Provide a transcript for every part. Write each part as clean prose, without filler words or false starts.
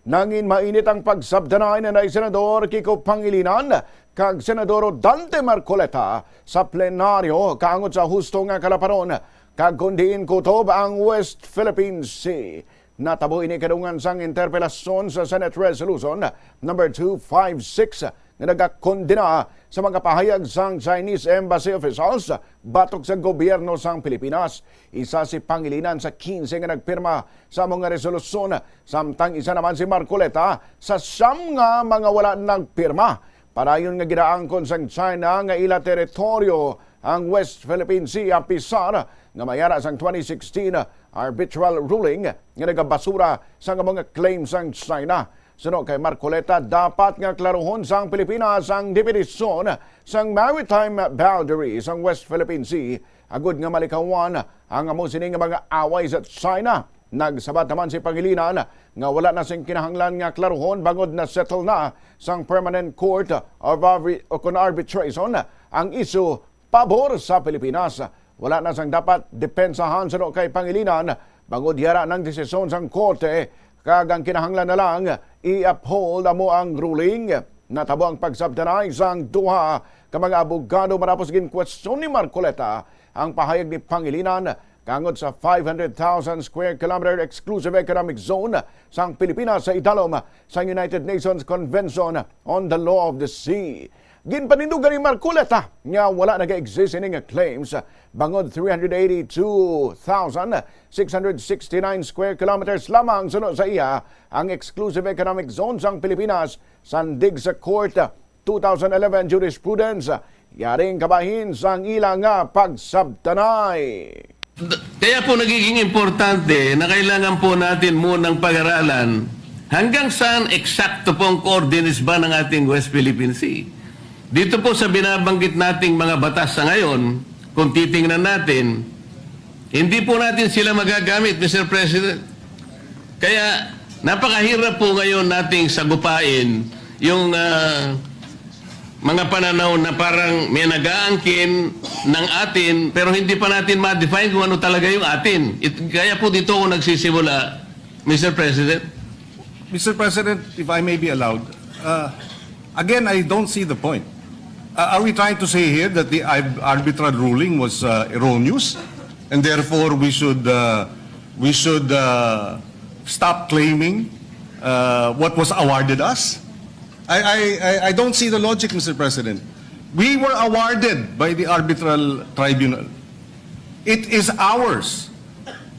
Nangin mainit ang pagsabdanay na Senador Kiko Pangilinan kag Senador Sen Marcoleta sa plenaryo kaangot sa husto nga kalaparon kag kundiin kutob ang West Philippine Sea. Natabo ini kadungan sang interpelasyon sa Senate Resolution number 256 nga nagakondena sa mga pahayag sang Chinese Embassy officials batok sa gobyerno sang Pilipinas. Isa si Pangilinan sa 15 nga nagpirma sa mga resolusyon, samtang isa naman si Marcoleta sa siyam nga mga wala nagpirma. Padayon nga gidaangkon sang China nga ila teritoryo ang West Philippine Sea apisar nga mayara sang 2016 arbitral ruling nga nagabasura sa mga claims sang China. Suno kay Marcoleta, dapat nga klaruhon sang Pilipinas ang definisyon sang maritime boundary sang West Philippine Sea. Agud nga malikawan ang amo sini nga mga away sa China. Nagsabat naman si Pangilinan nga wala na sing kinahanglan nga klaruhon bangod na settle na sang Permanent Court of Arbitration ang isu pabor sa Pilipinas. Wala na sang dapat depensahan suno kay Pangilinan bangod yara ng desisyon sang korte. Kagang kinahanglan na lang i-uphold amo ang ruling. Natabo ang pagsabdanay sang duha ka mga abogado marapos gin question ni Marcoleta ang pahayag ni Pangilinan kangod sa 500,000 square kilometer exclusive economic zone sang Pilipinas sa idalom sa United Nations Convention on the Law of the Sea. Ginpanindugan ni Marcoleta nga wala nag-exist ini nga claims bangod 382,669 square kilometers lamang sunod sa iya ang exclusive economic zone sang Pilipinas sandig sa court 2011 jurisprudence yaring kabahin sang ilang nga pagsabtanay. Kaya po nagiging importante na kailangan po natin munang pag-aralan hanggang saan eksakto pong coordinates ba ng ating West Philippine Sea. Dito po sa binabanggit nating mga batas sa ngayon, kung titingnan natin, hindi po natin sila magagamit, Mr. President. Kaya napakahirap po ngayon nating sagupain yung mga pananaw na parang may nag-aangkin ng atin pero hindi pa natin ma-define kung ano talaga yung atin. Kaya po dito ako nagsisimula, Mr. President. Mr. President, if I may be allowed, again, I don't see the point. Are we trying to say here that the arbitral ruling was erroneous, and therefore we should stop claiming what was awarded us? I don't see the logic, Mr. President. We were awarded by the arbitral tribunal. It is ours.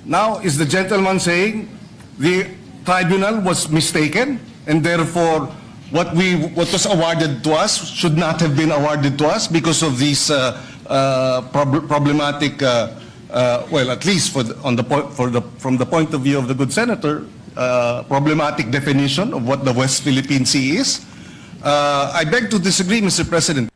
Now, is the gentleman saying the tribunal was mistaken, and therefore what was awarded to us should not have been awarded to us because of these problematic, well, at least from the point of view of the good senator, problematic definition of what the West Philippine Sea is? I beg to disagree, Mr. President.